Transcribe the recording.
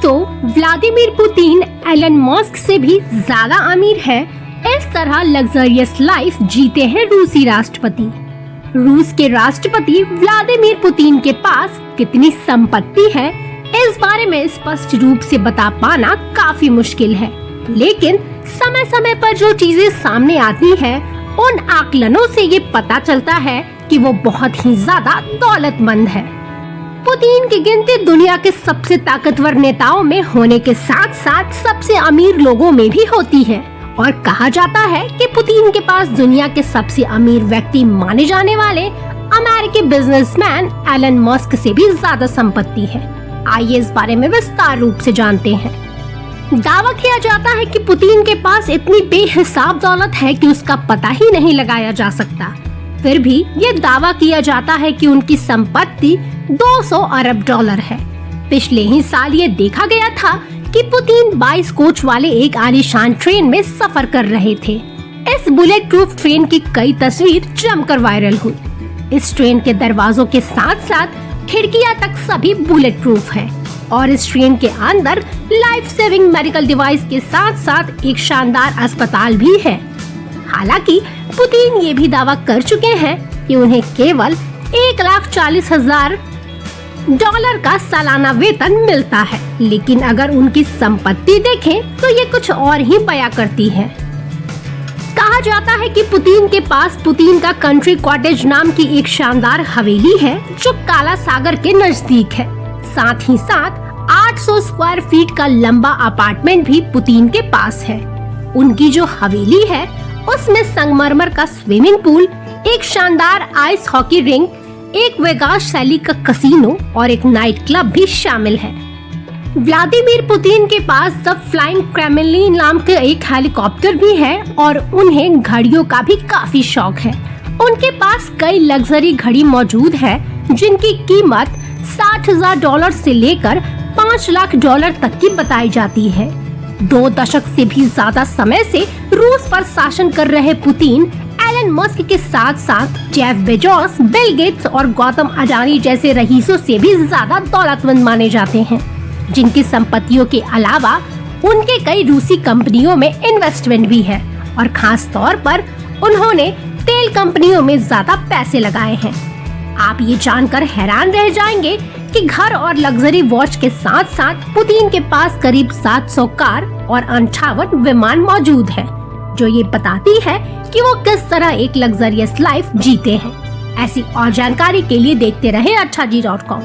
दोस्तों, Vladimir Putin Elon Musk से भी ज्यादा अमीर है। इस तरह लग्जरियस लाइफ जीते हैं रूसी राष्ट्रपति। रूस के राष्ट्रपति व्लादिमीर पुतिन के पास कितनी संपत्ति है, इस बारे में स्पष्ट रूप से बता पाना काफी मुश्किल है, लेकिन समय समय पर जो चीजें सामने आती हैं, उन आकलनों से ये पता चलता है कि वो बहुत ही ज्यादा दौलतमंद है। पुतिन की गिनती दुनिया के सबसे ताकतवर नेताओं में होने के साथ साथ सबसे अमीर लोगों में भी होती है और कहा जाता है कि पुतिन के पास दुनिया के सबसे अमीर व्यक्ति माने जाने वाले अमेरिकी बिजनेसमैन एलन मस्क से भी ज्यादा संपत्ति है। आइए इस बारे में विस्तार रूप से जानते हैं। दावा किया जाता है कि पुतिन के पास इतनी बेहिसाब दौलत है कि उसका पता ही नहीं लगाया जा सकता। फिर भी ये दावा किया जाता है कि उनकी संपत्ति 200 अरब डॉलर है। पिछले ही साल ये देखा गया था कि पुतिन 22 कोच वाले एक आलीशान ट्रेन में सफर कर रहे थे। इस बुलेट प्रूफ ट्रेन की कई तस्वीर जमकर वायरल हुई। इस ट्रेन के दरवाजों के साथ साथ खिड़कियां तक सभी बुलेट प्रूफ है और इस ट्रेन के अंदर लाइफ सेविंग मेडिकल डिवाइस के साथ साथ एक शानदार अस्पताल भी है। हालांकि पुतिन ये भी दावा कर चुके हैं कि उन्हें केवल 1,40,000 डॉलर का सालाना वेतन मिलता है, लेकिन अगर उनकी संपत्ति देखें तो ये कुछ और ही बयां करती है। कहा जाता है कि पुतिन के पास पुतिन का कंट्री कॉटेज नाम की एक शानदार हवेली है जो काला सागर के नजदीक है। साथ ही साथ 800 स्क्वायर फीट का लंबा अपार्टमेंट भी पुतिन के पास है। उनकी जो हवेली है उसमें संगमरमर का स्विमिंग पूल, एक शानदार आइस हॉकी रिंग, एक वेगास शैली का कसिनो और एक नाइट क्लब भी शामिल है। व्लादिमीर पुतिन के पास द फ्लाइंग क्रेमलिन नाम का एक हेलीकॉप्टर भी है और उन्हें घड़ियों का भी काफी शौक है। उनके पास कई लग्जरी घड़ी मौजूद है जिनकी कीमत 60,000 डॉलर से लेकर 5 लाख डॉलर तक की बताई जाती है। 2 दशक से भी ज्यादा समय से रूस पर शासन कर रहे पुतिन एलन मस्क के साथ साथ जेफ बेजोस, बिल गेट्स और गौतम अडानी जैसे रईसों से भी ज्यादा दौलतमंद माने जाते हैं, जिनकी संपत्तियों के अलावा उनके कई रूसी कंपनियों में इन्वेस्टमेंट भी है और खास तौर पर उन्होंने तेल कंपनियों में ज्यादा पैसे लगाए हैं। आप ये जानकर हैरान रह जाएंगे कि घर और लग्जरी वॉच के साथ साथ पुतिन के पास करीब 700 कार और 58 विमान मौजूद है, जो ये बताती है कि वो किस तरह एक लग्जरियस लाइफ जीते हैं। ऐसी और जानकारी के लिए देखते रहे अच्छा जी.com।